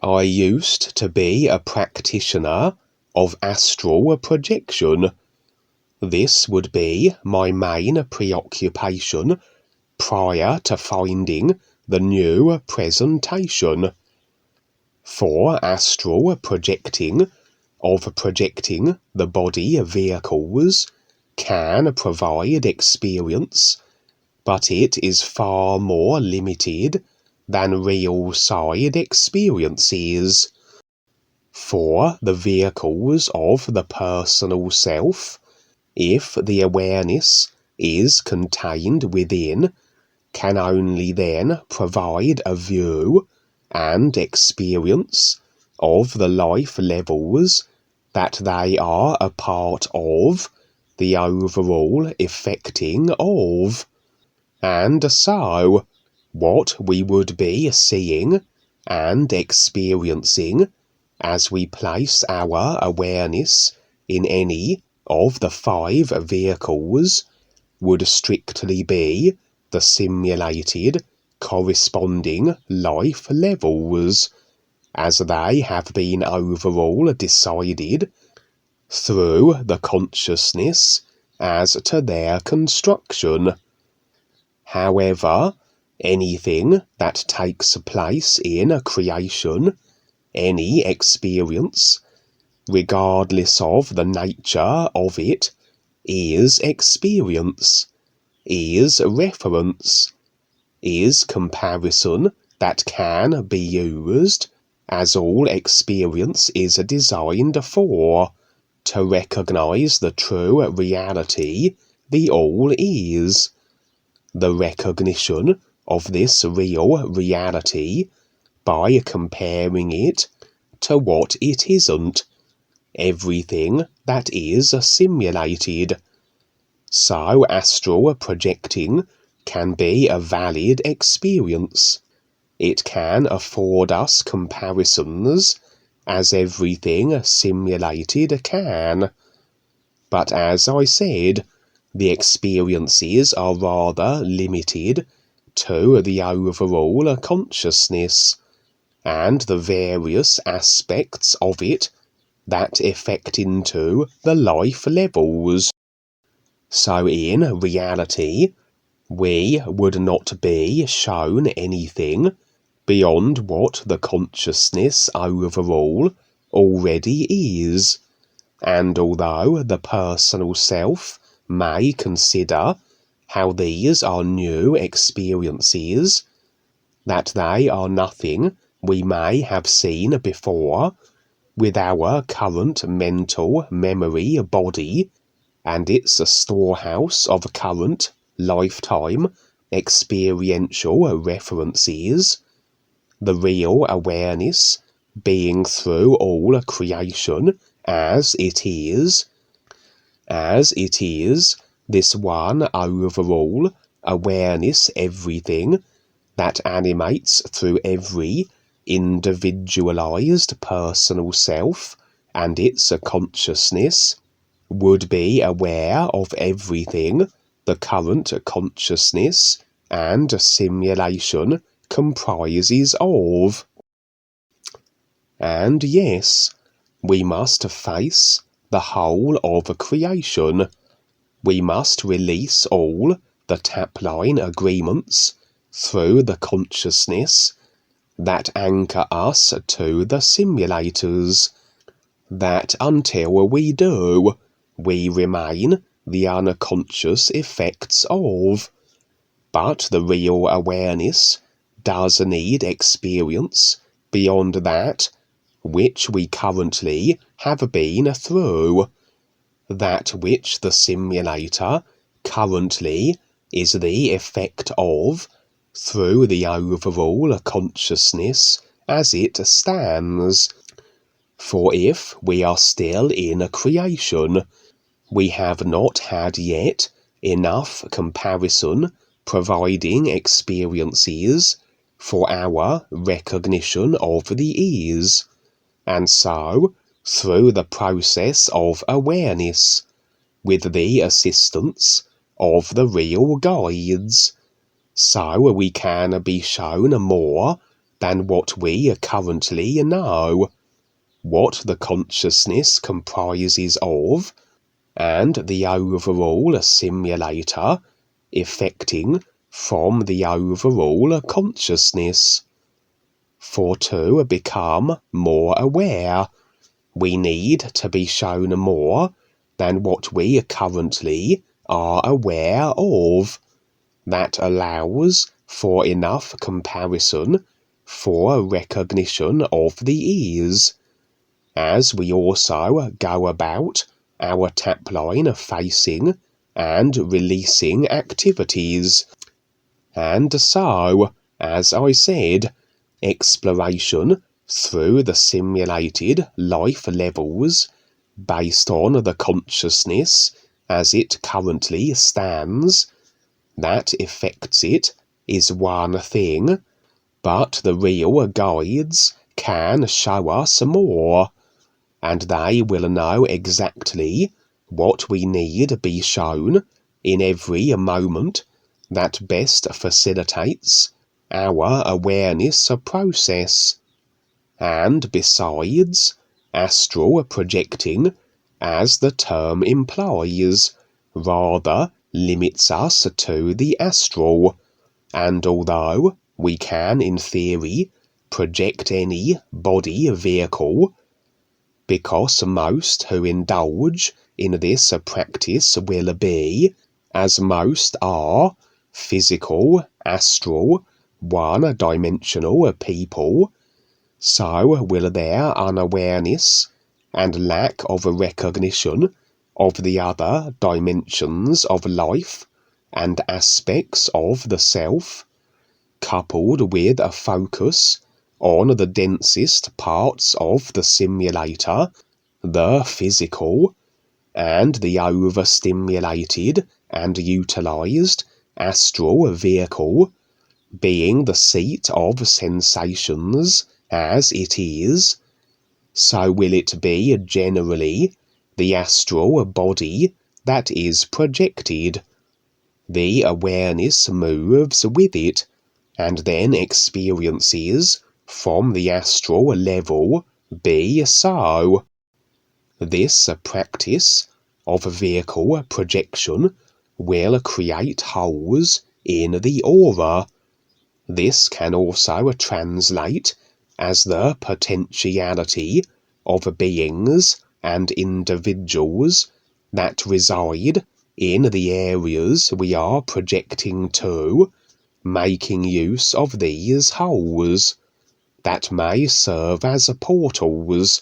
I used to be a practitioner of astral projection. This would be my main preoccupation prior to finding the new presentation. For astral projecting the body vehicles can provide experience, but it is far more limited than real side experiences. For the vehicles of the personal self, if the awareness is contained within, can only then provide a view and experience of the life levels that they are a part of, the overall effecting of. And so, what we would be seeing and experiencing as we place our awareness in any of the 5 vehicles would strictly be the simulated corresponding life levels, as they have been overall decided through the consciousness as to their construction. However, anything that takes place in a creation, any experience, regardless of the nature of it, is experience, is reference, is comparison that can be used, as all experience is designed for, to recognize the true reality the all is. The recognition of this real reality by comparing it to what it isn't, everything that is simulated. So astral projecting can be a valid experience. It can afford us comparisons, as everything simulated can. But as I said, the experiences are rather limited to the overall consciousness, and the various aspects of it that affect into the life levels. So in reality, we would not be shown anything beyond what the consciousness overall already is, and although the personal self may consider how these are new experiences, that they are nothing we may have seen before with our current mental memory body and its storehouse of current lifetime experiential references, the real awareness being through all creation as it is this one overall awareness everything that animates through every individualized personal self and its consciousness, would be aware of everything the current consciousness and simulation comprises of. And yes, we must face the whole of creation. We must release all the tap-line agreements through the consciousness that anchor us to the simulators, that until we do, we remain the unconscious effects of. But the real awareness does need experience beyond that which we currently have been through, that which the simulator currently is the effect of through the overall consciousness as it stands. For if we are still in a creation, we have not had yet enough comparison providing experiences for our recognition of the ease, and so, through the process of awareness, with the assistance of the real guides, so we can be shown more than what we currently know, what the consciousness comprises of, and the overall simulator effecting from the overall consciousness. For to become more aware, we need to be shown more than what we currently are aware of. That allows for enough comparison for recognition of the ease, as we also go about our tapline facing and releasing activities. And so, as I said, exploration through the simulated life levels based on the consciousness as it currently stands, that affects it is one thing, but the real guides can show us more, and they will know exactly what we need be shown in every moment that best facilitates our awareness process. And besides, astral projecting, as the term implies, rather limits us to the astral, and although we can in theory project any body vehicle, because most who indulge in this practice will be, as most are, physical, astral, one-dimensional people, so will their unawareness and lack of recognition of the other dimensions of life and aspects of the self, coupled with a focus on the densest parts of the simulator, the physical, and the overstimulated and utilized astral vehicle, being the seat of sensations as it is, so will it be generally the astral body that is projected. The awareness moves with it, and then experiences from the astral level be so. This practice of vehicle projection will create holes in the aura. This can also translate as the potentiality of beings and individuals that reside in the areas we are projecting to, making use of these holes that may serve as portals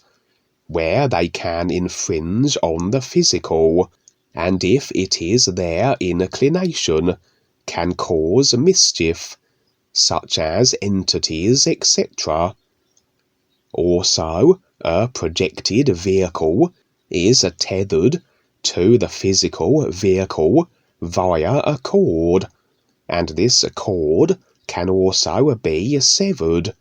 where they can infringe on the physical, and if it is their inclination, can cause mischief, such as entities, etc. Also, a projected vehicle is tethered to the physical vehicle via a cord, and this cord can also be severed,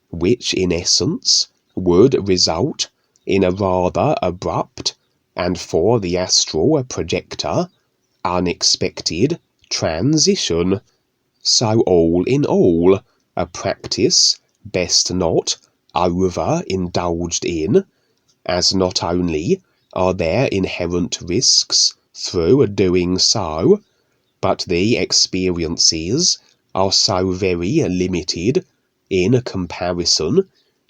which in essence would result in a rather abrupt, and for the astral projector, unexpected transition. So all in all, a practice best not over-indulged in, as not only are there inherent risks through doing so, but the experiences are so very limited in comparison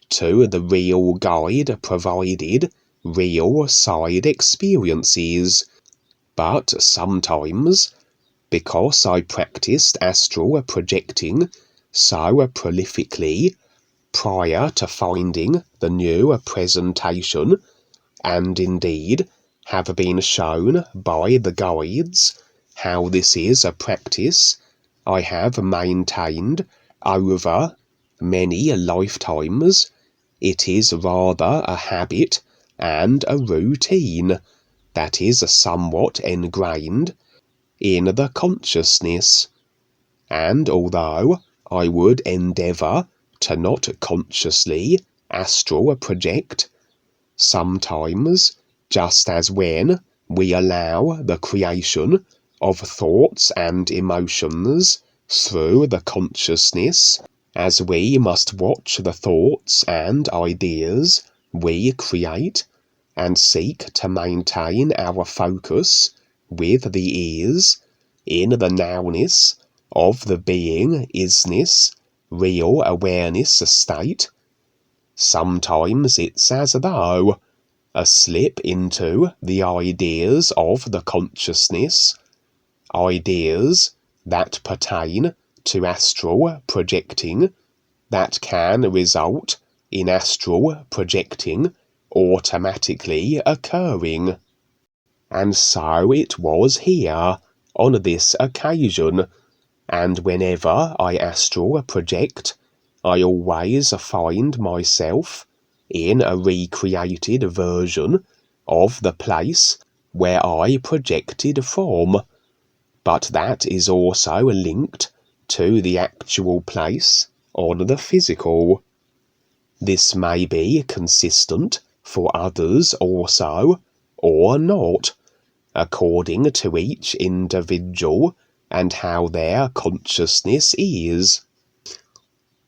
to the real guide provided real side experiences. But sometimes, because I practiced astral projecting so prolifically prior to finding the new presentation, and indeed have been shown by the guides how this is a practice I have maintained over many lifetimes, it is rather a habit and a routine that is somewhat ingrained in the consciousness, and although I would endeavour to not consciously astral project, sometimes, just as when we allow the creation of thoughts and emotions through the consciousness, as we must watch the thoughts and ideas we create and seek to maintain our focus with the ears in the nowness of the being isness real awareness state. Sometimes it's as though a slip into the ideas of the consciousness, ideas that pertain to astral projecting, that can result in astral projecting automatically occurring. And so it was here on this occasion, and whenever I astral project, I always find myself in a recreated version of the place where I projected from, but that is also linked to the actual place on the physical. This may be consistent for others also, or not, according to each individual and how their consciousness is.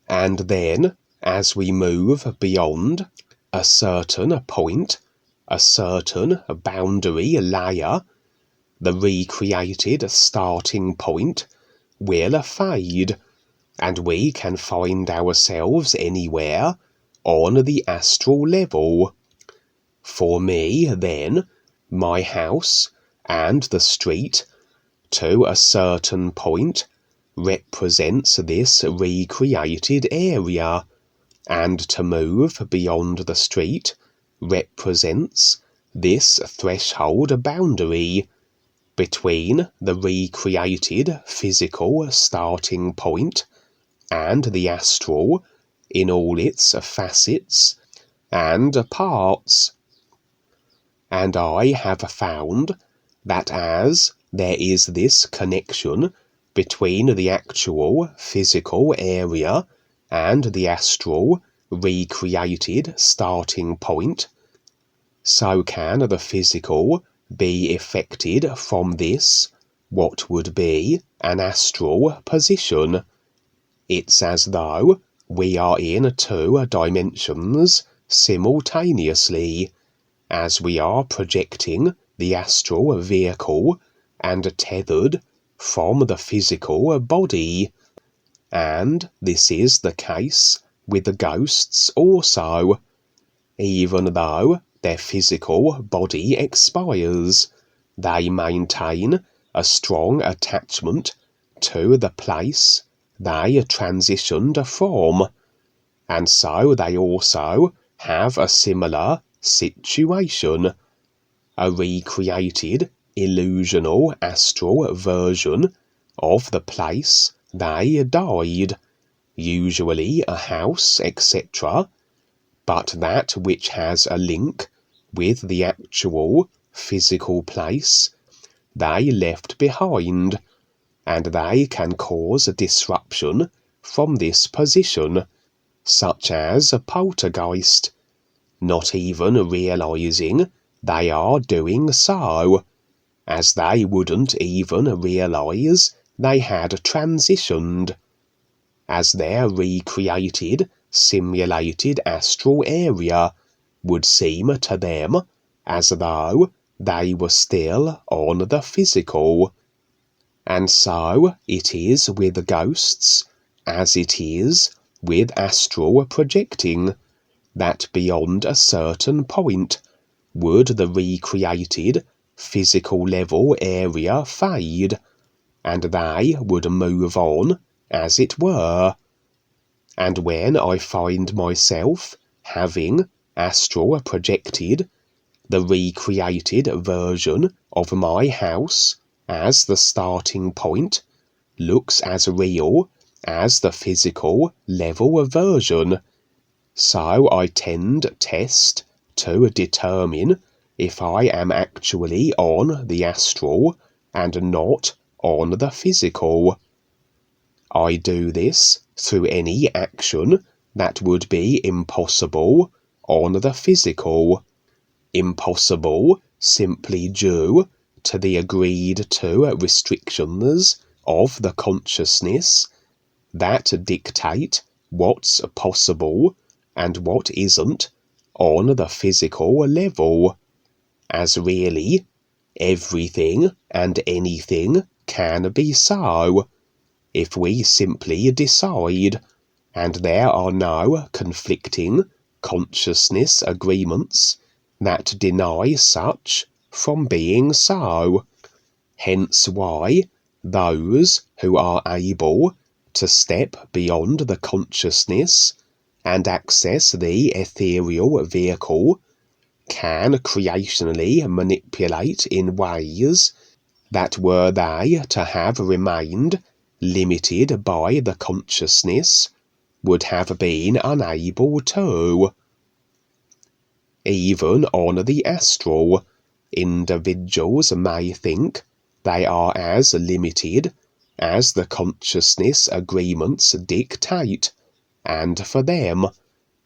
And then, as we move beyond a certain point, a certain boundary layer, the recreated starting point will fade, and we can find ourselves anywhere on the astral level. For me, then, my house and the street, to a certain point, represents this recreated area, and to move beyond the street represents this threshold boundary between the recreated physical starting point and the astral in all its facets and parts. And I have found that as there is this connection between the actual physical area and the astral recreated starting point, so can the physical be affected from this, what would be an astral position. It's as though we are in two dimensions simultaneously, as we are projecting the astral vehicle and tethered from the physical body. And this is the case with the ghosts also. Even though their physical body expires, they maintain a strong attachment to the place they transitioned from, and so they also have a similar situation, a recreated illusional astral version of the place they died, usually a house, etc., but that which has a link with the actual physical place they left behind, and they can cause a disruption from this position, such as a poltergeist, not even realizing they are doing so, as they wouldn't even realize they had transitioned, as their recreated, simulated astral area would seem to them as though they were still on the physical. And so it is with ghosts, as it is with astral projecting, that beyond a certain point would the recreated physical level area fade, and they would move on, as it were. And when I find myself having astral projected the recreated version of my house as the starting point looks as real as the physical level version, so I test to determine if I am actually on the astral and not on the physical. I do this through any action that would be impossible on the physical. Impossible simply due to the agreed to restrictions of the consciousness that dictate what's possible and what isn't on the physical level, as really everything and anything can be so, if we simply decide, and there are no conflicting consciousness agreements that deny such from being so. Hence why those who are able to step beyond the consciousness and access the ethereal vehicle can creationally manipulate in ways that, were they to have remained limited by the consciousness, would have been unable to. Even on the astral, individuals may think they are as limited as the consciousness agreements dictate, and for them,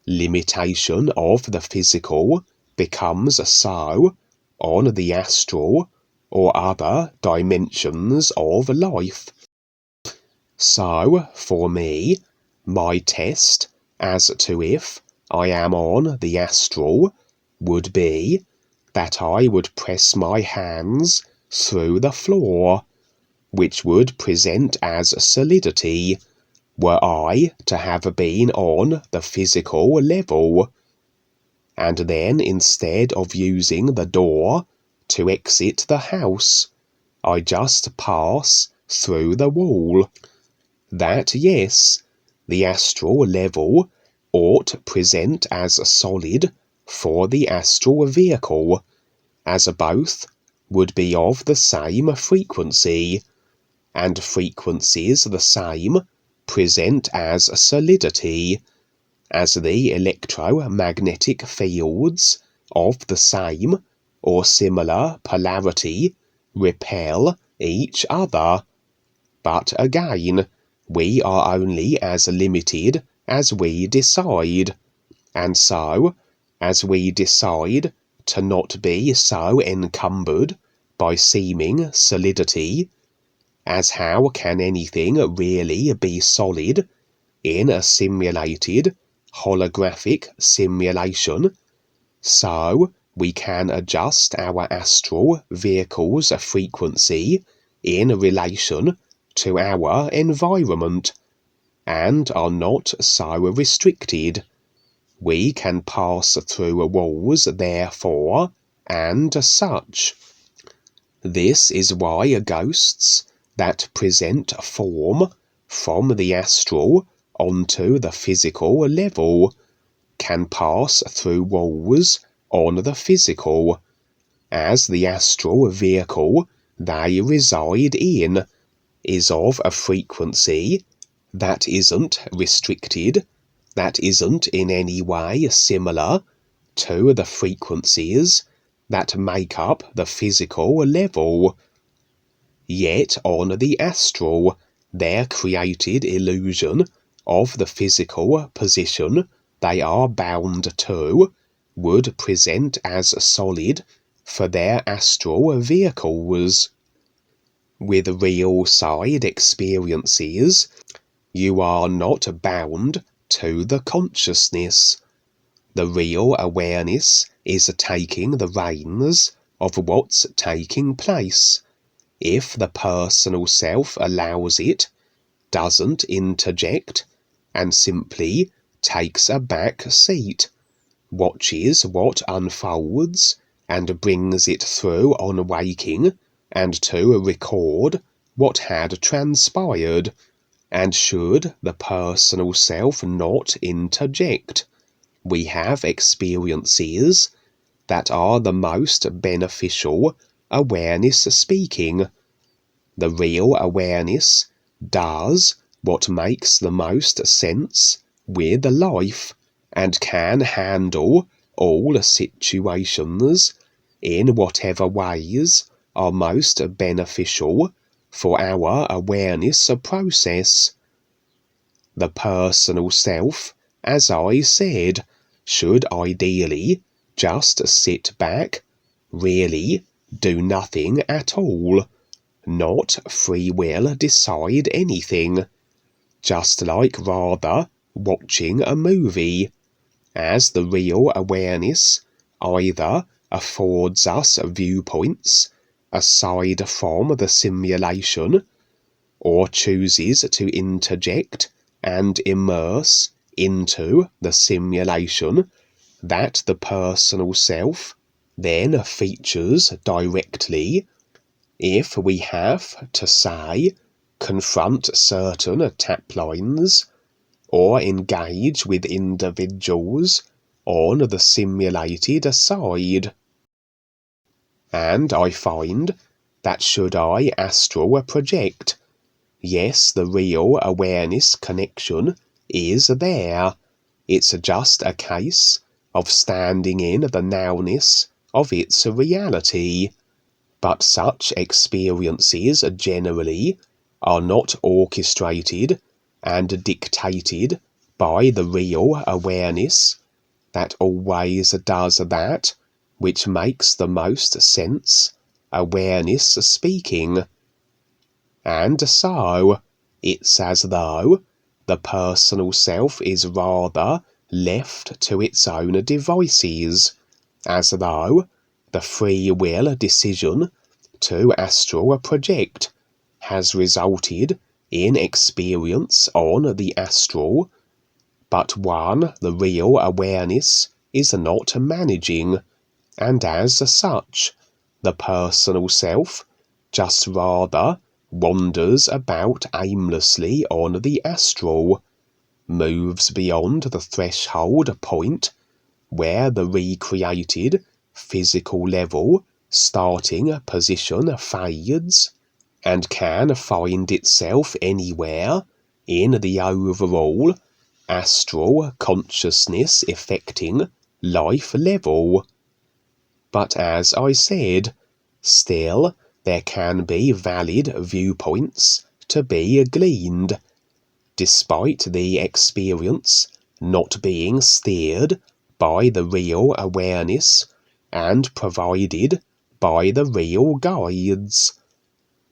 limitation of the physical becomes so on the astral or other dimensions of life. So, for me, my test as to if I am on the astral would be that I would press my hands through the floor, which would present as solidity were I to have been on the physical level. And then, instead of using the door to exit the house, I just pass through the wall. That, yes, the astral level ought present as solid for the astral vehicle, as both would be of the same frequency, and frequencies the same present as solidity, as the electromagnetic fields of the same or similar polarity repel each other. But again, we are only as limited as we decide, and so, as we decide to not be so encumbered by seeming solidity, as how can anything really be solid in a simulated holographic simulation, so we can adjust our astral vehicle's frequency in relation to our environment, and are not so restricted. We can pass through walls, therefore, and such. This is why ghosts that present form from the astral onto the physical level can pass through walls on the physical, as the astral vehicle they reside in is of a frequency that isn't restricted, that isn't in any way similar to the frequencies that make up the physical level. Yet on the astral, their created illusion of the physical position they are bound to would present as solid for their astral vehicles. With real side experiences, you are not bound to the consciousness. The real awareness is taking the reins of what's taking place. If the personal self allows it, doesn't interject, and simply takes a back seat, watches what unfolds, and brings it through on waking, and to record what had transpired, and should the personal self not interject, we have experiences that are the most beneficial awareness speaking. The real awareness does what makes the most sense with life, and can handle all situations in whatever ways are most beneficial for our awareness process. The personal self, as I said, should ideally just sit back, really do nothing at all, not free will decide anything, just like rather watching a movie, as the real awareness either affords us viewpoints aside from the simulation, or chooses to interject and immerse into the simulation that the personal self then features directly. If we have to say, confront certain taplines, or engage with individuals on the simulated side. And I find that should I astral project, yes, the real awareness connection is there. It's just a case of standing in the nowness of its reality. But such experiences generally are not orchestrated and dictated by the real awareness that always does that which makes the most sense, awareness speaking. And so, it's as though the personal self is rather left to its own devices, as though the free will decision to astral project has resulted in experience on the astral, but one the real awareness is not managing, and as such, the personal self just rather wanders about aimlessly on the astral, moves beyond the threshold point where the recreated physical level starting position fades, and can find itself anywhere in the overall astral consciousness affecting life level. But as I said, still there can be valid viewpoints to be gleaned, despite the experience not being steered by the real awareness and provided by the real guides.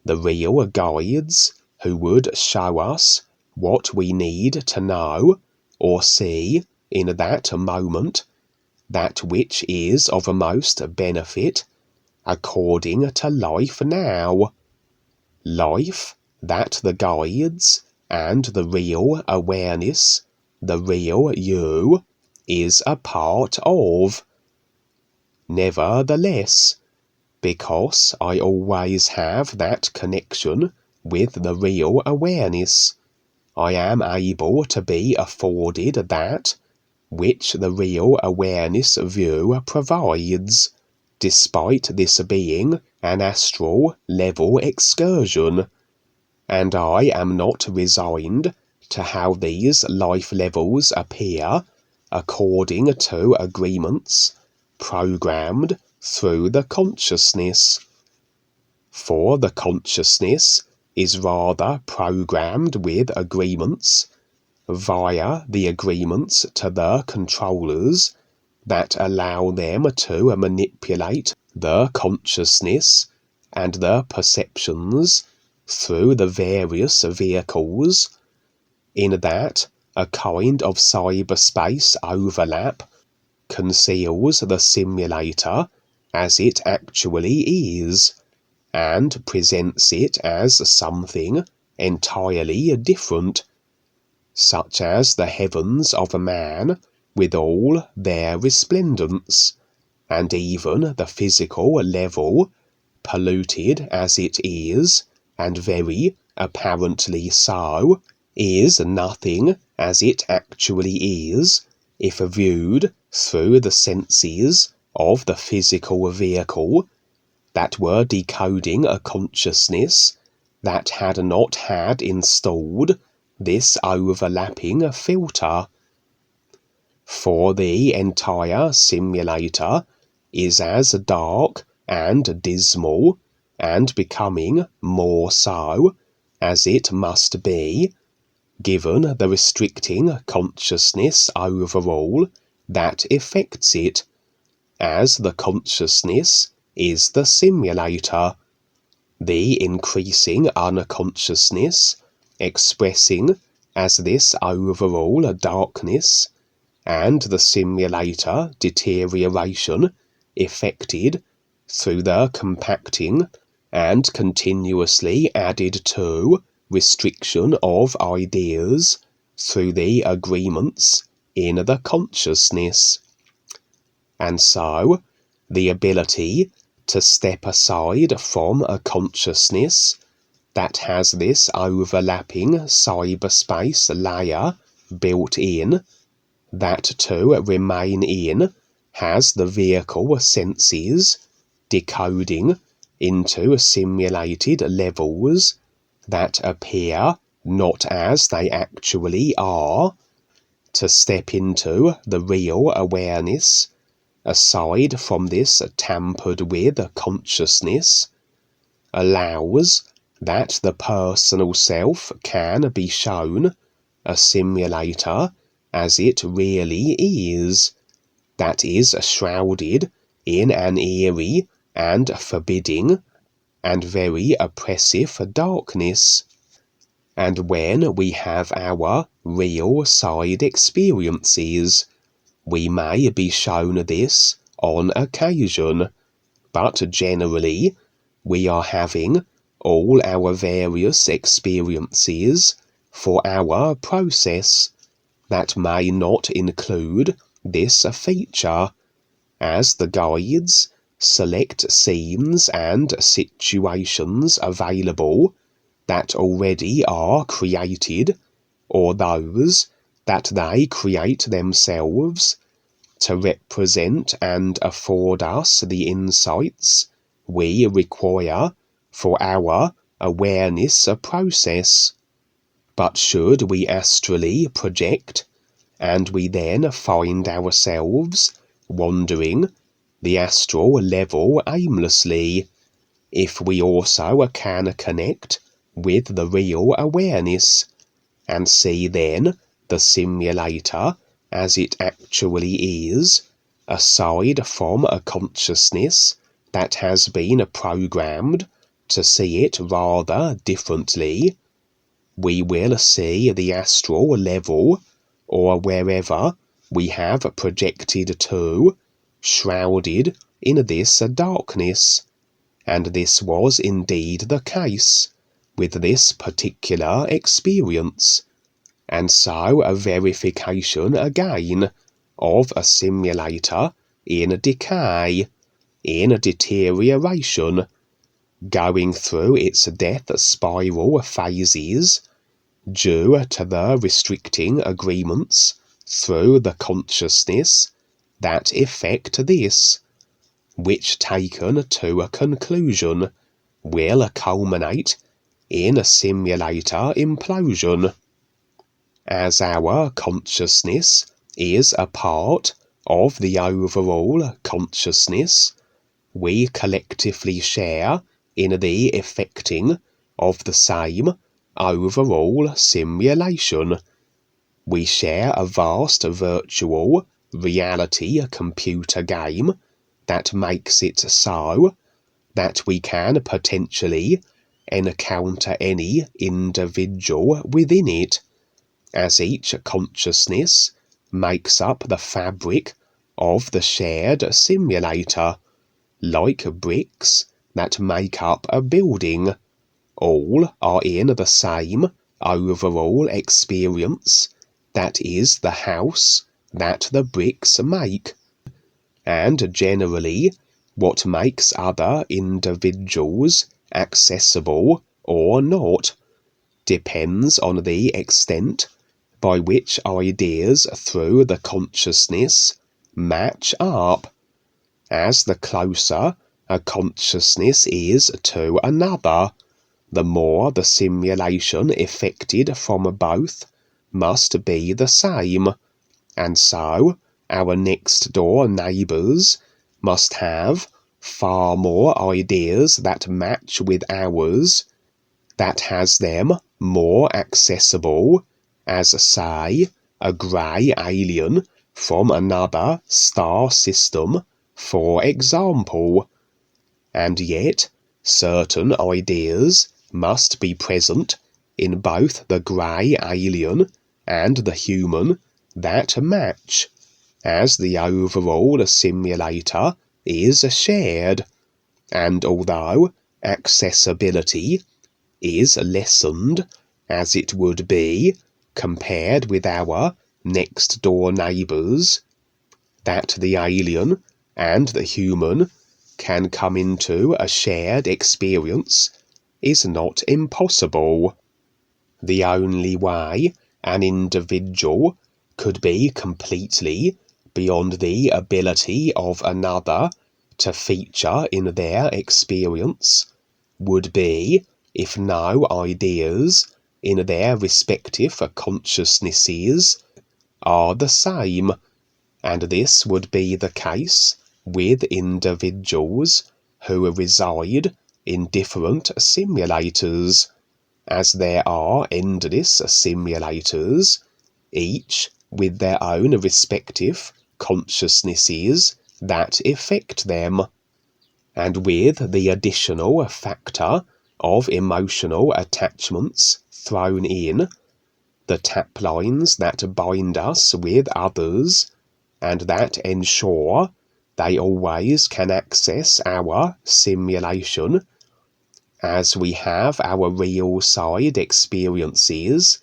The real guides who would show us what we need to know or see in that moment, that which is of most benefit according to life now. Life that the guides and the real awareness, the real you, is a part of. Nevertheless, because I always have that connection with the real awareness, I am able to be afforded that which the real awareness view provides, despite this being an astral level excursion, and I am not resigned to how these life levels appear according to agreements programmed through the consciousness. For the consciousness is rather programmed with agreements via the agreements to the controllers that allow them to manipulate the consciousness and the perceptions through the various vehicles, in that a kind of cyberspace overlap conceals the simulator as it actually is, and presents it as something entirely different, such as the heavens of a man with all their resplendence, and even the physical level, polluted as it is, and very apparently so, is nothing as it actually is, if viewed through the senses of the physical vehicle that were decoding a consciousness that had not had installed this overlapping filter. For the entire simulator is as dark and dismal, and becoming more so, as it must be, given the restricting consciousness overall that affects it, as the consciousness is the simulator, the increasing unconsciousness expressing as this overall darkness and the simulator deterioration effected through the compacting and continuously added to restriction of ideas through the agreements in the consciousness. And so, the ability to step aside from a consciousness that has this overlapping cyberspace layer built in, that to remain in has the vehicle senses decoding into simulated levels that appear not as they actually are, to step into the real awareness aside from this tampered with consciousness, allows that the personal self can be shown a simulator as it really is, that is shrouded in an eerie and forbidding and very oppressive darkness. And when we have our real side experiences, we may be shown this on occasion, but generally we are having all our various experiences for our process that may not include this feature, as the guides select scenes and situations available that already are created, or those that they create themselves, to represent and afford us the insights we require for our awareness process. But should we astrally project, and we then find ourselves wandering the astral level aimlessly, if we also can connect with the real awareness, and see then the simulator as it actually is, aside from a consciousness that has been programmed to see it rather differently, we will see the astral level, or wherever we have projected to, shrouded in this darkness. And this was indeed the case with this particular experience, and so a verification again of a simulator in decay, in deterioration, going through its death spiral phases due to the restricting agreements through the consciousness that effect this, which taken to a conclusion will culminate in a simulator implosion. As our consciousness is a part of the overall consciousness, we collectively share in the effecting of the same overall simulation. We share a vast virtual reality computer game that makes it so that we can potentially encounter any individual within it, as each consciousness makes up the fabric of the shared simulator, like bricks that make up a building. All are in the same overall experience that is the house that the bricks make. And generally, what makes other individuals accessible or not depends on the extent by which ideas through the consciousness match up. As the closer a consciousness is to another, the more the simulation effected from both must be the same, and so our next door neighbours must have far more ideas that match with ours, that has them more accessible, as say a grey alien from another star system, for example. And yet certain ideas must be present in both the grey alien and the human that match, as the overall simulator is shared, and although accessibility is lessened as it would be compared with our next door neighbours, that the alien and the human can come into a shared experience is not impossible. The only way an individual could be completely beyond the ability of another to feature in their experience would be if no ideas in their respective consciousnesses are the same, and this would be the case with individuals who reside in different simulators, as there are endless simulators, each with their own respective consciousnesses that affect them, and with the additional factor of emotional attachments thrown in, the tap lines that bind us with others and that ensure they always can access our simulation, as we have our real side experiences,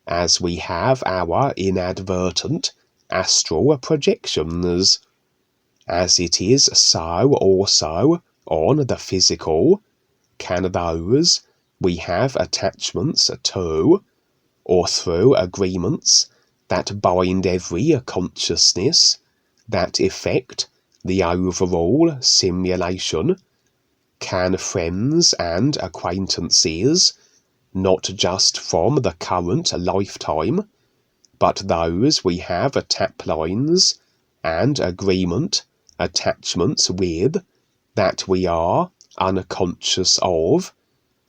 as we have our inadvertent astral projections, as it is so also on the physical, can those we have attachments to, or through agreements that bind every consciousness, that affect the overall simulation, can friends and acquaintances, not just from the current lifetime, but those we have tap lines and agreement attachments with, that we are unconscious of,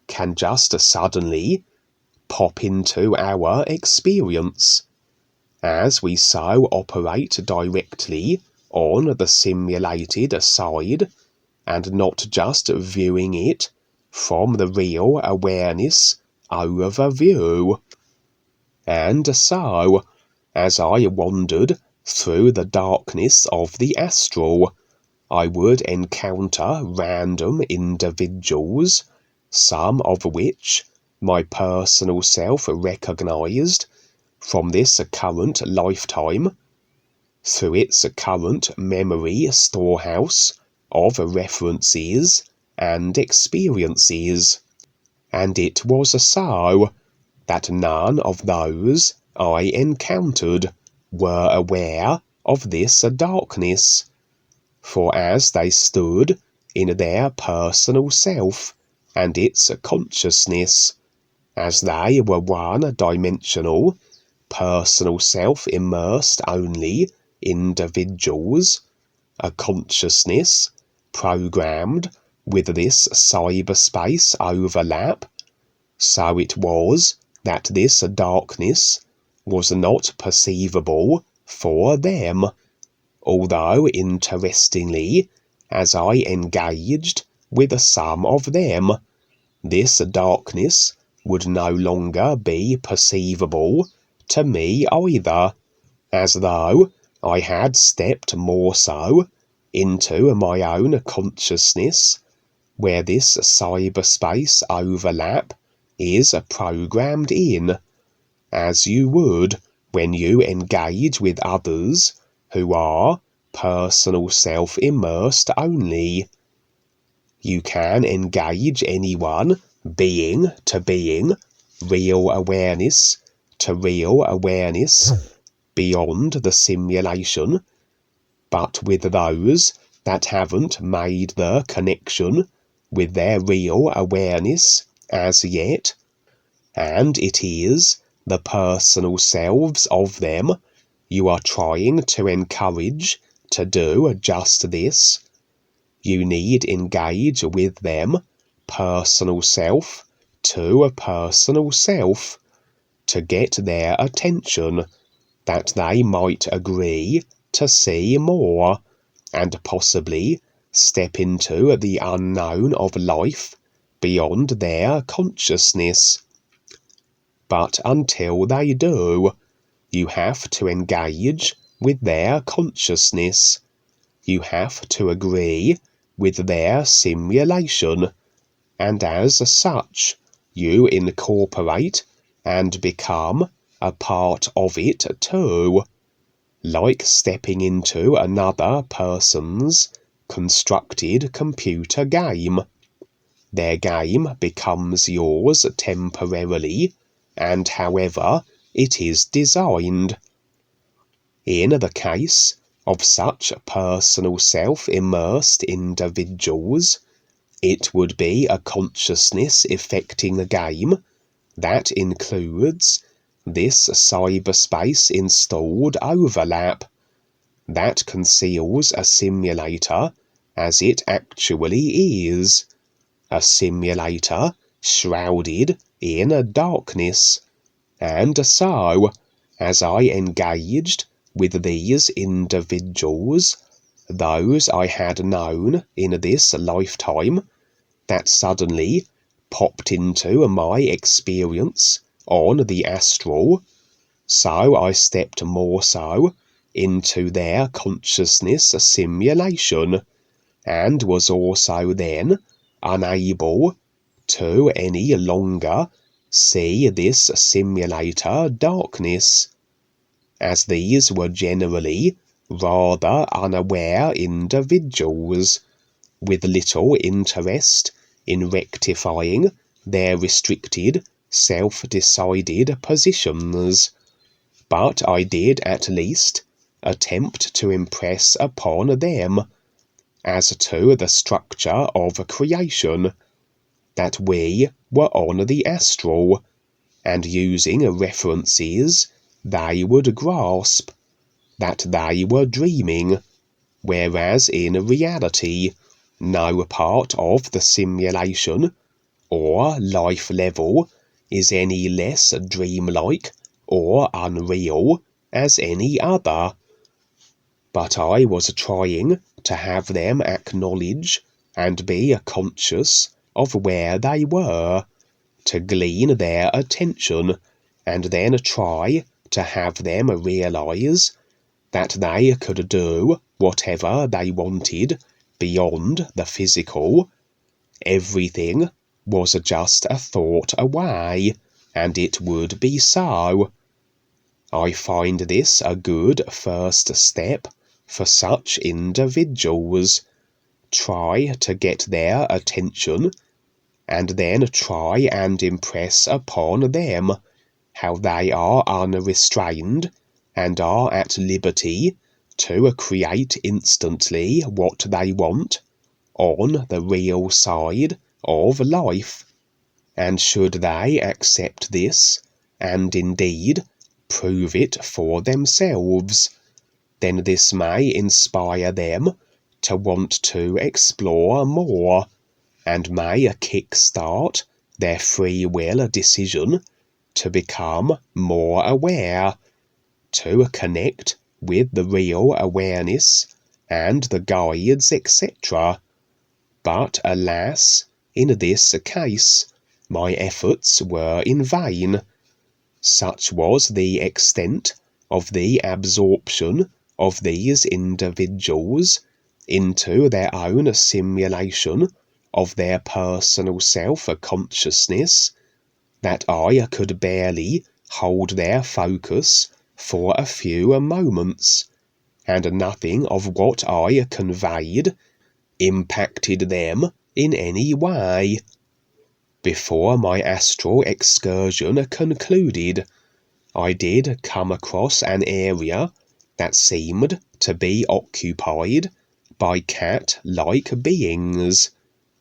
can just suddenly pop into our experience, as we so operate directly on the simulated side, and not just viewing it from the real awareness overview. And so, as I wandered through the darkness of the astral, I would encounter random individuals, some of which my personal self recognized from this current lifetime, through its current memory storehouse of references and experiences. And it was so that none of those I encountered were aware of this darkness, for as they stood in their personal self and its consciousness, as they were one-dimensional, personal self-immersed only individuals, a consciousness programmed with this cyberspace overlap, so it was that this darkness was not perceivable for them, although interestingly, as I engaged with some of them, this darkness would no longer be perceivable to me either, as though I had stepped more so into my own consciousness, where this cyberspace overlap is programmed in, as you would when you engage with others who are personal self-immersed only. You can engage anyone being to being, real awareness to real awareness, beyond the simulation, but with those that haven't made the connection with their real awareness as yet, and it is the personal selves of them you are trying to encourage to do just this. You need engage with them, personal self to a personal self, to get their attention, that they might agree to see more, and possibly step into the unknown of life beyond their consciousness. but until they do, you have to engage with their consciousness. You have to agree with their simulation, and as such, you incorporate and become a part of it too, like stepping into another person's constructed computer game. Their game becomes yours temporarily and however it is designed. In the case of such personal self-immersed individuals, it would be a consciousness affecting a game that includes this cyberspace installed overlap that conceals a simulator as it actually is, a simulator shrouded in darkness. And so, as I engaged with these individuals, those I had known in this lifetime, that suddenly popped into my experience on the astral, so I stepped more so into their consciousness simulation, and was also then unable to any longer see this simulator darkness, as these were generally rather unaware individuals, with little interest in rectifying their restricted, self-decided positions. But I did at least attempt to impress upon them, as to the structure of creation, that we were on the astral, and using references they would grasp, that they were dreaming, whereas in reality no part of the simulation or life level is any less dreamlike or unreal as any other. But I was trying to have them acknowledge and be conscious of where they were, to glean their attention, and then try to have them realize that they could do whatever they wanted beyond the physical. Everything was just a thought away, and it would be so. I find this a good first step for such individuals. Try to get their attention, and then try and impress upon them how they are unrestrained and are at liberty to create instantly what they want on the real side of life. And should they accept this, and indeed prove it for themselves, then this may inspire them to want to explore more, and may kick-start their free will decision to become more aware, to connect with the real awareness and the guides, etc. But alas, in this case, my efforts were in vain. Such was the extent of the absorption of these individuals into their own simulation of their personal self-consciousness, that I could barely hold their focus for a few moments, and nothing of what I conveyed impacted them in any way. Before my astral excursion concluded, I did come across an area that seemed to be occupied by cat-like beings,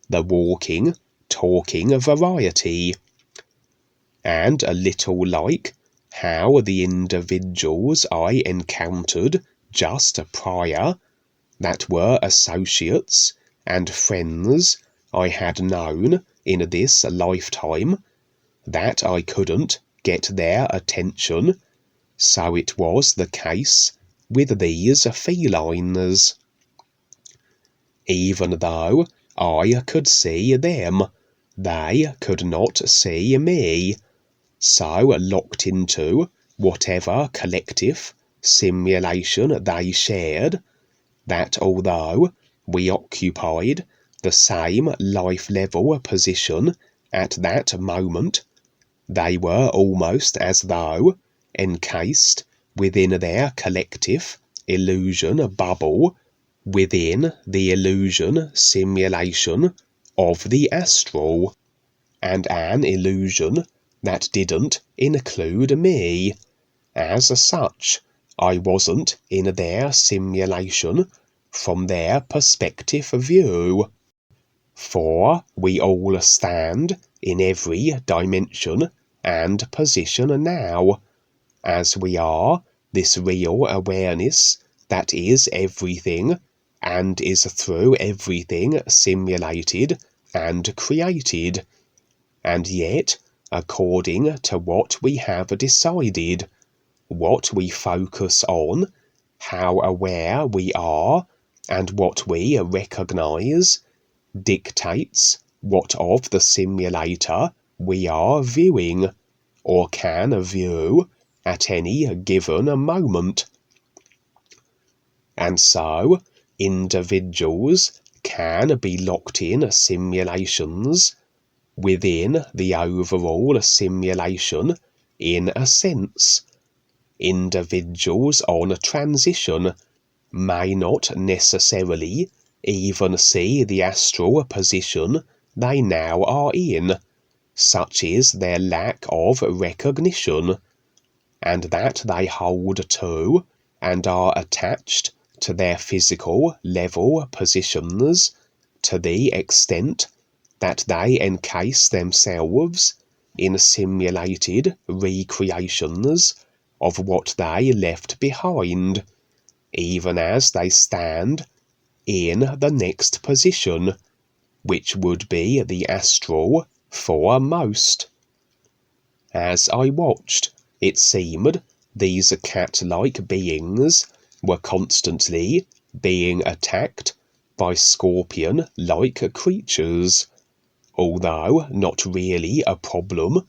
the walking, talking variety, and a little like how the individuals I encountered just prior, that were associates and friends I had known in this lifetime, that I couldn't get their attention, so it was the case with these felines. Even though I could see them, they could not see me, so locked into whatever collective simulation they shared, that although we occupied the same life-level position at that moment, they were almost as though encased within their collective illusion bubble, within the illusion simulation of the astral, and an illusion that didn't include me. As such, I wasn't in their simulation from their perspective view. For we all stand in every dimension and position now, as we are this real awareness that is everything and is through everything simulated and created, and yet, according to what we have decided, what we focus on, how aware we are, and what we recognize, dictates what of the simulator we are viewing, or can view at any given moment. And so, individuals can be locked in simulations within the overall simulation in a sense. Individuals on transition may not necessarily even see the astral position they now are in, such is their lack of recognition, and that they hold to and are attached to their physical level positions to the extent that they encase themselves in simulated recreations of what they left behind, even as they stand in the next position, which would be the astral for most. As I watched, it seemed these cat-like beings were constantly being attacked by scorpion-like creatures, although not really a problem,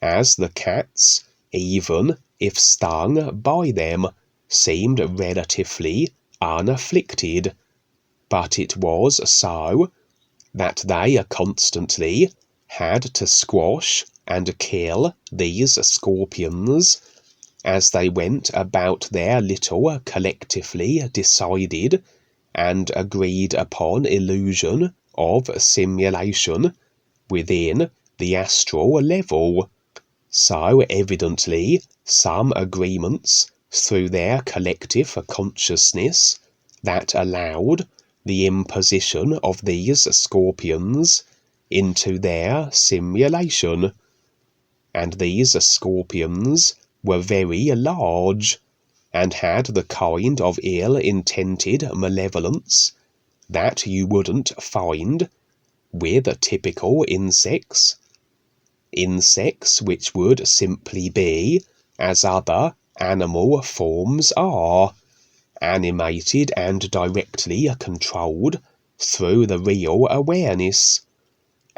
as the cats, even if stung by them, seemed relatively unafflicted. But it was so that they constantly had to squash and kill these scorpions as they went about their little collectively decided and agreed upon illusion of simulation within the astral level. So evidently some agreements through their collective consciousness that allowed the imposition of these scorpions into their simulation, and these scorpions were very large, and had the kind of ill-intended malevolence that you wouldn't find with typical insects. Insects which would simply be as other animal forms are, animated and directly controlled through the real awareness,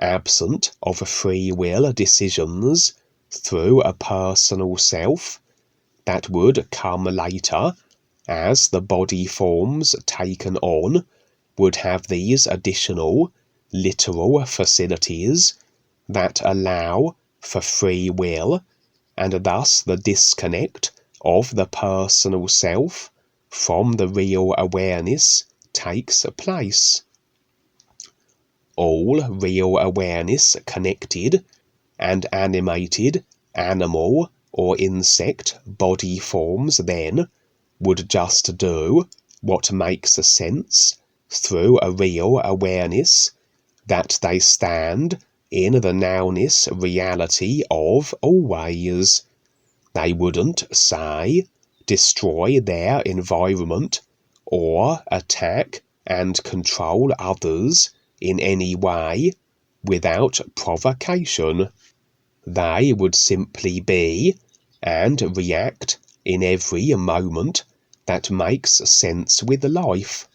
absent of free will decisions through a personal self that would come later as the body forms taken on would have these additional literal facilities that allow for free will, and thus the disconnect of the personal self from the real awareness takes place. All real awareness connected and animated animal or insect body forms then would just do what makes sense through a real awareness that they stand in the nowness reality of always. They wouldn't, say, destroy their environment or attack and control others in any way without provocation. They would simply be and react in every moment that makes sense with life.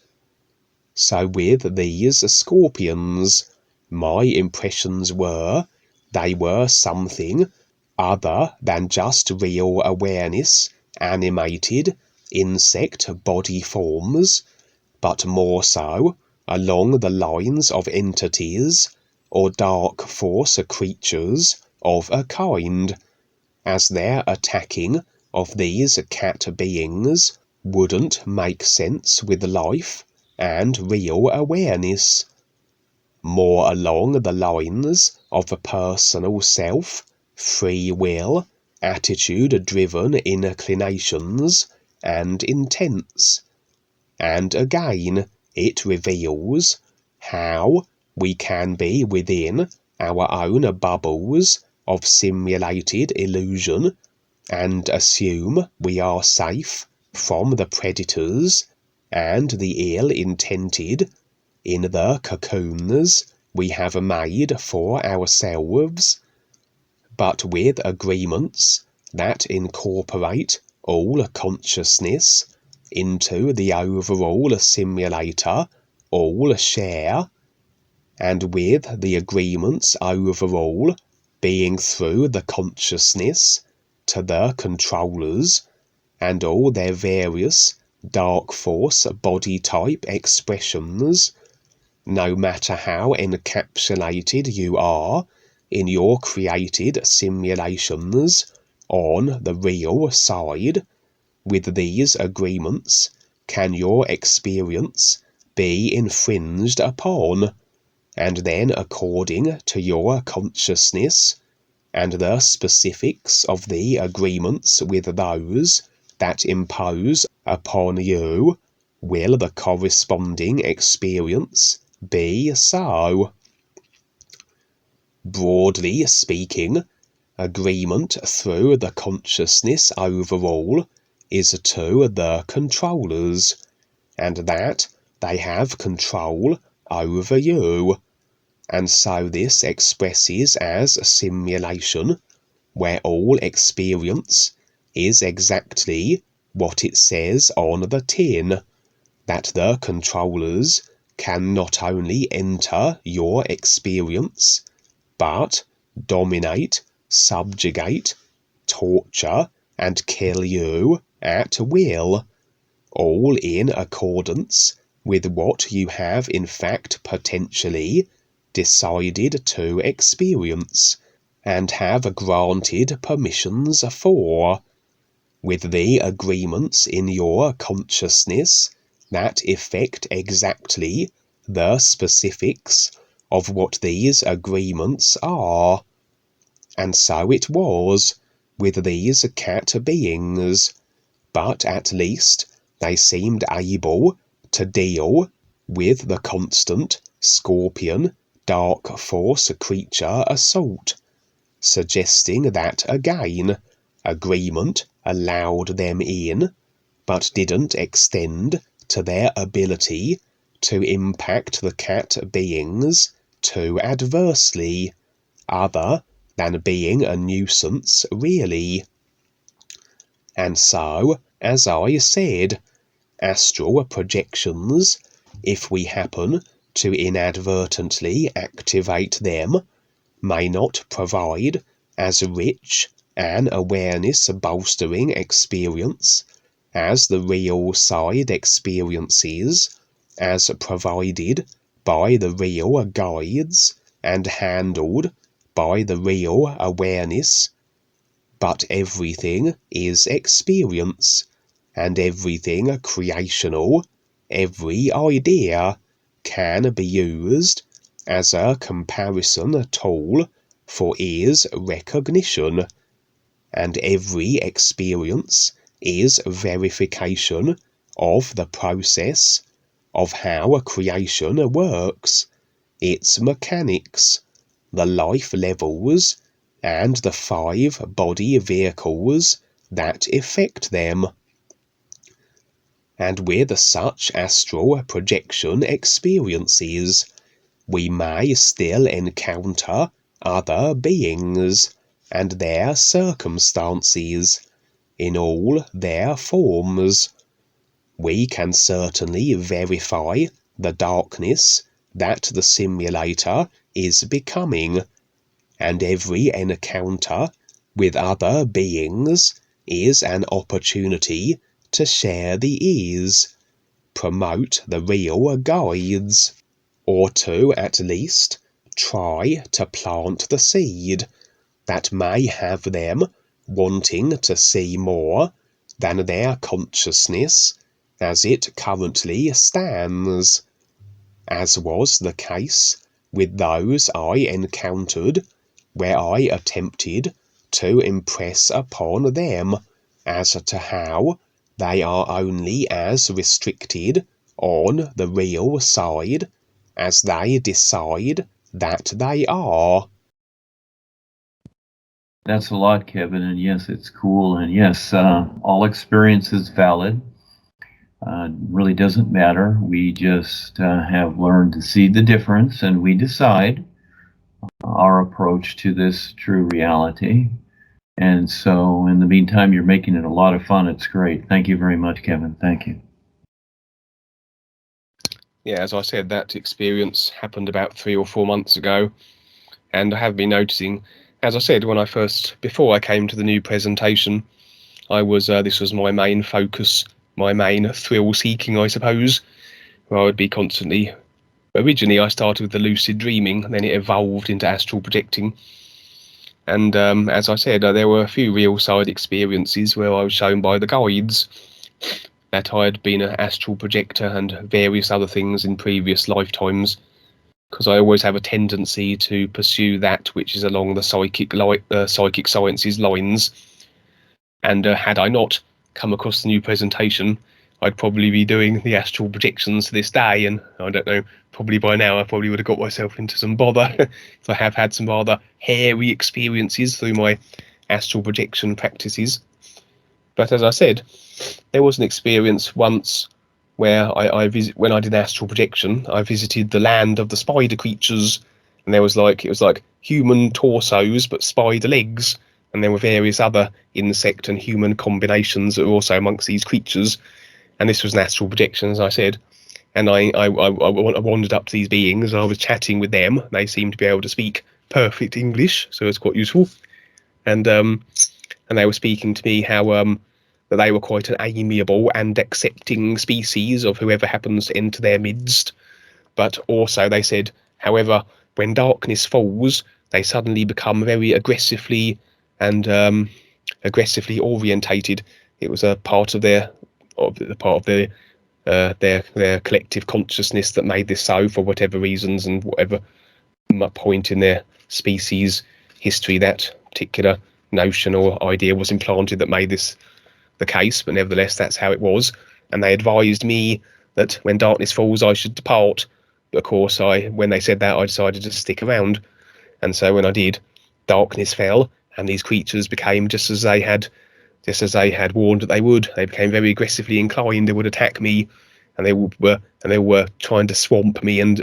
So with these scorpions, my impressions were they were something other than just real awareness, animated, insect body forms, but more so along the lines of entities or dark force creatures of a kind, as their attacking of these cat beings wouldn't make sense with life and real awareness. More along the lines of a personal self, free will, attitude-driven inclinations and intents. And again, it reveals how we can be within our own bubbles of simulated illusion and assume we are safe from the predators and the ill-intended in the cocoons we have made for ourselves, but with agreements that incorporate all consciousness into the overall simulator all share, and with the agreements overall being through the consciousness to the controllers and all their various dark force body type expressions, no matter how encapsulated you are in your created simulations on the real side. With these agreements, can your experience be infringed upon, and then according to your consciousness and the specifics of the agreements with those that impose upon you, will the corresponding experience be so? Broadly speaking, agreement through the consciousness overall is to the controllers, and that they have control over you, and so this expresses as a simulation where all experience is exactly what it says on the tin, that the controllers can not only enter your experience, but dominate, subjugate, torture, and kill you at will, all in accordance with what you have in fact potentially decided to experience, and have granted permissions for, with the agreements in your consciousness that effect exactly the specifics of what these agreements are. And so it was with these cat beings, but at least they seemed able to deal with the constant scorpion dark force creature assault, suggesting that again agreement allowed them in, but didn't extend to their ability to impact the cat beings too adversely, other than being a nuisance really. And so, as I said, astral projections, if we happen to inadvertently activate them, may not provide as rich an awareness-bolstering experience as the real side experiences, as provided by the real guides and handled by the real awareness. But everything is experience, and everything creational, every idea, can be used as a comparison tool for ease recognition, and every experience is verification of the process of how creation works, its mechanics, the life levels, and the 5 body vehicles that effect them. And with such astral projection experiences, we may still encounter other beings and their circumstances in all their forms. We can certainly verify the darkness that the simulator is becoming, and every encounter with other beings is an opportunity to share the ease, promote the real guides, or to at least try to plant the seed that may have them wanting to see more than their consciousness as it currently stands, as was the case with those I encountered where I attempted to impress upon them as to how they are only as restricted on the real side as they decide that they are. That's a lot, Kevin, and yes, it's cool, and yes, all experience is valid. Really doesn't matter. We just have learned to see the difference, and we decide our approach to this true reality. And so, in the meantime, you're making it a lot of fun. It's great. Thank you very much, Kevin. Thank you. Yeah, as I said, that experience happened about 3 or 4 months ago, and I have been noticing, as I said, before I came to the new presentation, this was my main focus, my main thrill seeking, I suppose, where I would be constantly. Originally, I started with the lucid dreaming, then it evolved into astral projecting. And as I said, there were a few real side experiences where I was shown by the guides that I had been an astral projector and various other things in previous lifetimes, because I always have a tendency to pursue that which is along the psychic sciences lines. And had I not come across the new presentation, I'd probably be doing the astral projections to this day, and I don't know, probably by now I probably would have got myself into some bother if I have had some rather hairy experiences through my astral projection practices. But as I said, there was an experience once where when I did astral projection, I visited the land of the spider creatures, and it was like human torsos but spider legs, and there were various other insect and human combinations that were also amongst these creatures. And this was an astral projection, as I said. And I wandered up to these beings. I was chatting with them. They seemed to be able to speak perfect English, so it's quite useful. And they were speaking to me how that they were quite an amiable and accepting species of whoever happens to enter their midst. But also they said, however, when darkness falls, they suddenly become very aggressively orientated. It was a part of their collective consciousness that made this so, for whatever reasons and whatever point in their species history that particular notion or idea was implanted that made this the case. But nevertheless, that's how it was. And they advised me that when darkness falls, I should depart. But of course, when they said that, I decided to stick around. And so when I did, darkness fell, and these creatures became just as they had warned that they would. They became very aggressively inclined. They would attack me, and they were trying to swamp me and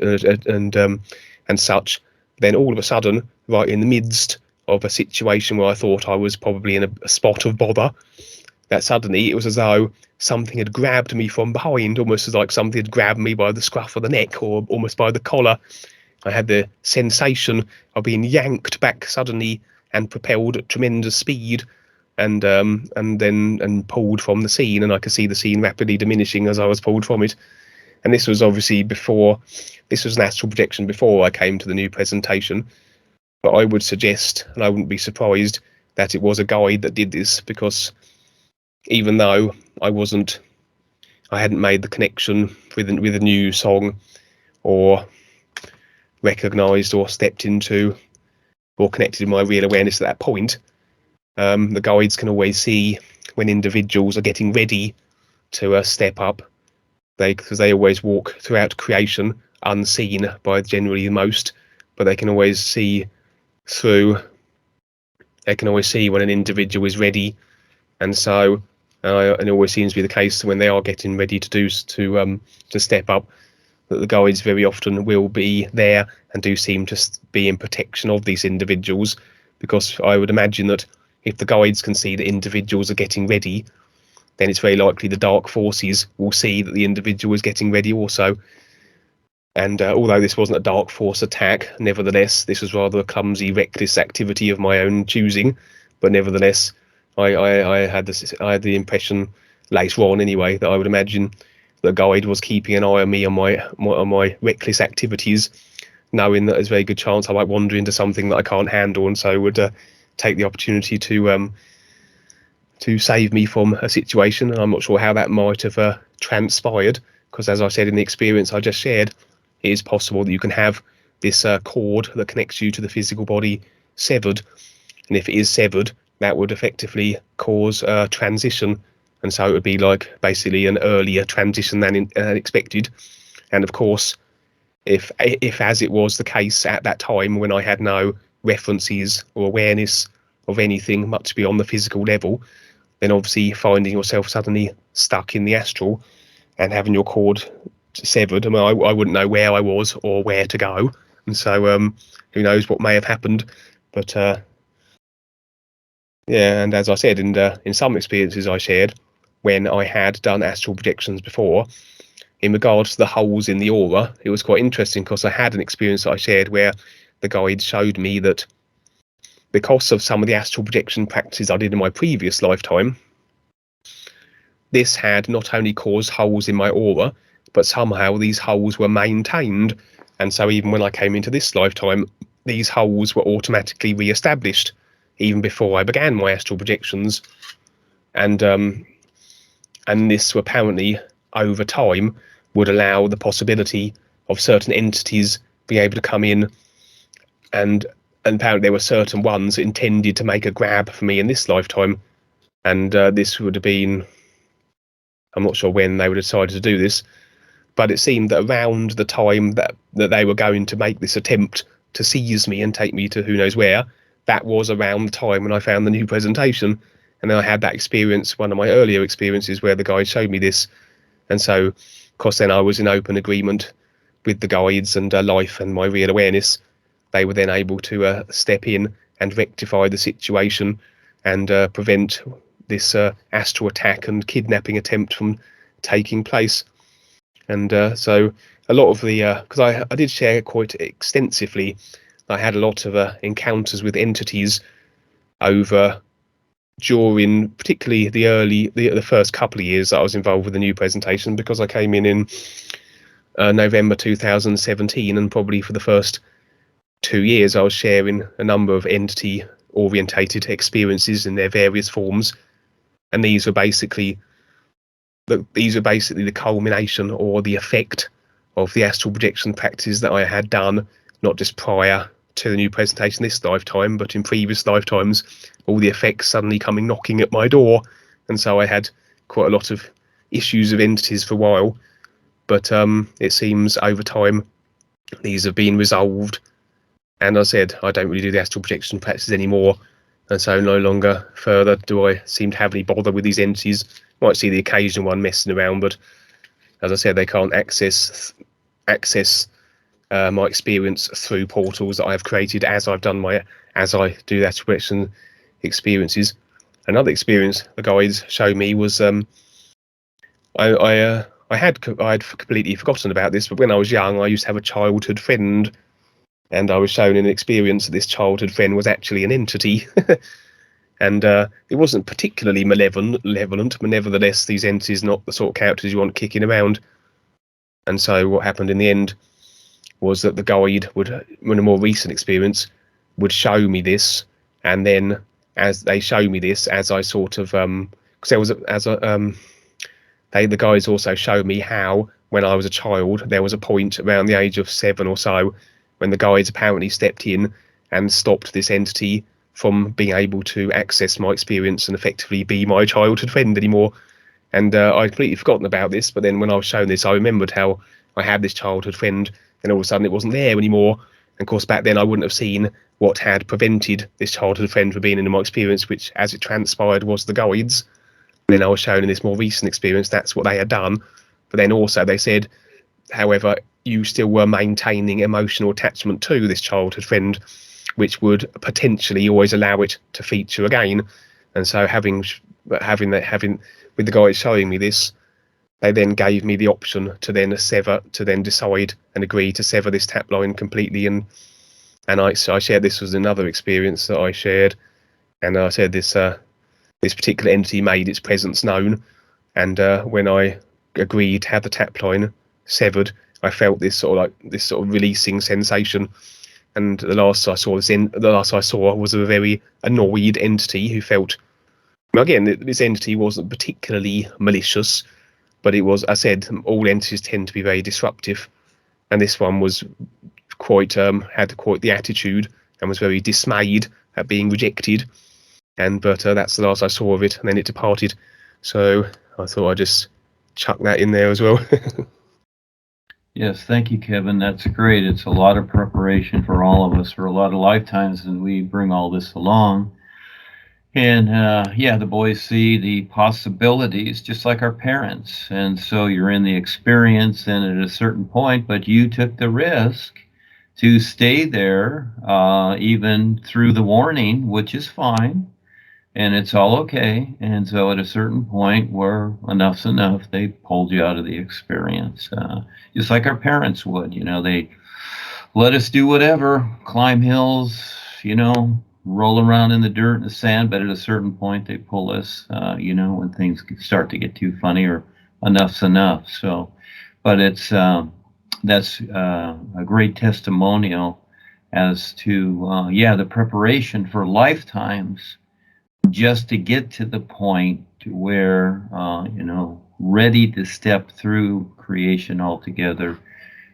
such. Then all of a sudden, right in the midst of a situation where I thought I was probably in a spot of bother, that suddenly it was as though something had grabbed me from behind, almost as like something had grabbed me by the scruff of the neck or almost by the collar. I had the sensation of being yanked back suddenly and propelled at tremendous speed, and pulled from the scene, and I could see the scene rapidly diminishing as I was pulled from it. And this was obviously this was an astral projection before I came to the new presentation. But I would suggest, and I wouldn't be surprised, that it was a guide that did this, because even though I hadn't made the connection with a new song, or recognised or stepped into or connected my real awareness at that point, the guides can always see when individuals are getting ready to step up. Because they always walk throughout creation unseen by generally most, but they can always see when an individual is ready. And so it always seems to be the case when they are getting ready to step up, that the guides very often will be there and do seem to be in protection of these individuals, because I would imagine that if the guides can see that individuals are getting ready, then it's very likely the dark forces will see that the individual is getting ready also. And although this wasn't a dark force attack, nevertheless, this was rather a clumsy, reckless activity of my own choosing. but nevertheless, I had the impression later on anyway that I would imagine the guide was keeping an eye on me on my reckless activities, knowing that there's a very good chance I might wander into something that I can't handle, and so would take the opportunity to save me from a situation. And I'm not sure how that might have transpired, because as I said in the experience I just shared, it is possible that you can have this cord that connects you to the physical body severed, and if it is severed, that would effectively cause a transition, and so it would be like basically an earlier transition than expected. And of course, if as it was the case at that time when I had no references or awareness of anything much beyond the physical level, then obviously finding yourself suddenly stuck in the astral and having your cord severed, I mean, I wouldn't know where I was or where to go, and so who knows what may have happened. But yeah, and as I said, in some experiences I shared when I had done astral projections before, in regards to the holes in the aura, it was quite interesting because I had an experience that I shared where the guide showed me that because of some of the astral projection practices I did in my previous lifetime, this had not only caused holes in my aura, but somehow these holes were maintained, and so even when I came into this lifetime, these holes were automatically re-established even before I began my astral projections. And this apparently over time would allow the possibility of certain entities being able to come in, and apparently there were certain ones intended to make a grab for me in this lifetime, and this would have been, I'm not sure when they would have decided to do this, but it seemed that around the time that they were going to make this attempt to seize me and take me to who knows where, that was around the time when I found the new presentation. And then I had that experience, one of my earlier experiences, where the guide showed me this. And so, of course, then I was in open agreement with the guides and life and my real awareness. They were then able to step in and rectify the situation and prevent this astral attack and kidnapping attempt from taking place. And so a lot of the, because I did share quite extensively, I had a lot of encounters with entities over during particularly the first couple of years that I was involved with the new presentation, because I came in November 2017, and probably for the first 2 years I was sharing a number of entity orientated experiences in their various forms, and these were basically the culmination or the effect of the astral projection practices that I had done, not just prior to the new presentation this lifetime, but in previous lifetimes, all the effects suddenly coming knocking at my door. And so I had quite a lot of issues with entities for a while, but it seems over time these have been resolved. And I said, I don't really do the astral projection practices anymore, and so no longer further do I seem to have any bother with these entities. Might see the occasional one messing around, but as I said, they can't access my experience through portals that I've created as I do the astral projection experiences. Another experience the guides showed me was I'd completely forgotten about this, but when I was young, I used to have a childhood friend, and I was shown in an experience that this childhood friend was actually an entity. And it wasn't particularly malevolent, but nevertheless, these entities are not the sort of characters you want kicking around. And so what happened in the end was that the guide would, in a more recent experience, would show me this, and then as they show me this, as I sort of because there was the guides also showed me how when I was a child there was a point around the age of 7 or so when the guides apparently stepped in and stopped this entity from being able to access my experience and effectively be my childhood friend anymore. And I'd completely forgotten about this, but then when I was shown this, I remembered how I had this childhood friend, and all of a sudden it wasn't there anymore. And of course, back then I wouldn't have seen what had prevented this childhood friend from being in my experience, which, as it transpired, was the guides. And then I was shown in this more recent experience that's what they had done. But then also they said, however, you still were maintaining emotional attachment to this childhood friend, which would potentially always allow it to feature again. And so having with the guys showing me this, they then gave me the option to then decide and agree to sever this tap line completely. And I shared, this was another experience that I shared And I said this particular entity made its presence known, and when I agreed to have the tap line severed, I felt this sort of releasing sensation. And the last I saw was a very annoyed entity who felt. Again, this entity wasn't particularly malicious, but it was. I said all entities tend to be very disruptive, and this one was quite had quite the attitude and was very dismayed at being rejected. But that's the last I saw of it, and then it departed. So I thought I'd just chuck that in there as well. Yes, thank you, Kevin. That's great. It's a lot of preparation for all of us for a lot of lifetimes, and we bring all this along. And yeah, the boys see the possibilities just like our parents. And so you're in the experience, and at a certain point, but you took the risk to stay there even through the warning, which is fine. And it's all okay. And so at a certain point where enough's enough, they pulled you out of the experience. Just like our parents would, they let us do whatever, climb hills, roll around in the dirt and the sand, but at a certain point they pull us, when things start to get too funny or enough's enough. So, but that's a great testimonial as to, the preparation for lifetimes just to get to the point where, ready to step through creation altogether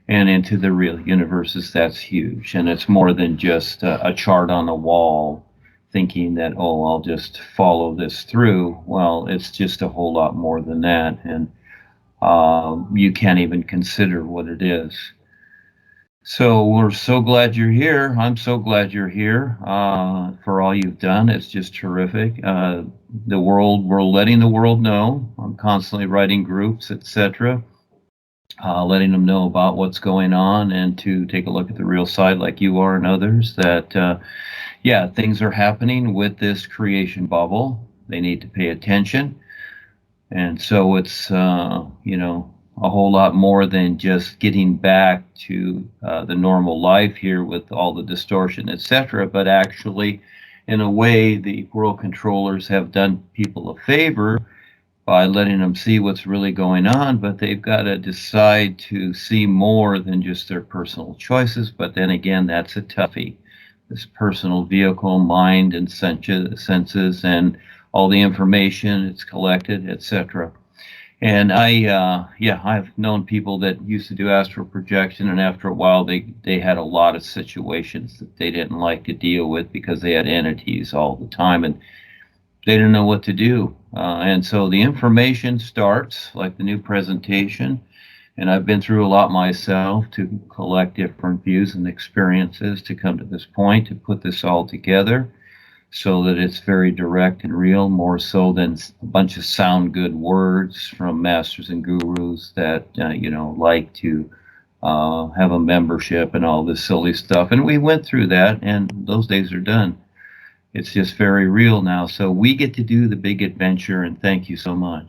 and into the real universes. That's huge. And it's more than just a chart on a wall thinking that, oh, I'll just follow this through. Well, it's just a whole lot more than that. And you can't even consider what it is. So we're so glad you're here. I'm so glad you're here for all you've done. It's just terrific. We're letting the world know. I'm constantly writing groups, etc., letting them know about what's going on and to take a look at the real side like you are and others that, things are happening with this creation bubble. They need to pay attention. And so it's, a whole lot more than just getting back to the normal life here with all the distortion, etc. But actually, in a way, the WorldKontrollers have done people a favor by letting them see what's really going on, but they've got to decide to see more than just their personal choices. But then again, that's a toughie. This personal vehicle, mind, and senses, and all the information it's collected, etc. And I've known people that used to do astral projection, and after a while, they had a lot of situations that they didn't like to deal with because they had entities all the time, and they didn't know what to do. And so the information starts, like the new presentation, and I've been through a lot myself to collect different views and experiences to come to this point, to put this all together, so that it's very direct and real, more so than a bunch of sound good words from masters and gurus that, like to have a membership and all this silly stuff. And we went through that, and those days are done. It's just very real now. So we get to do the big adventure, and thank you so much.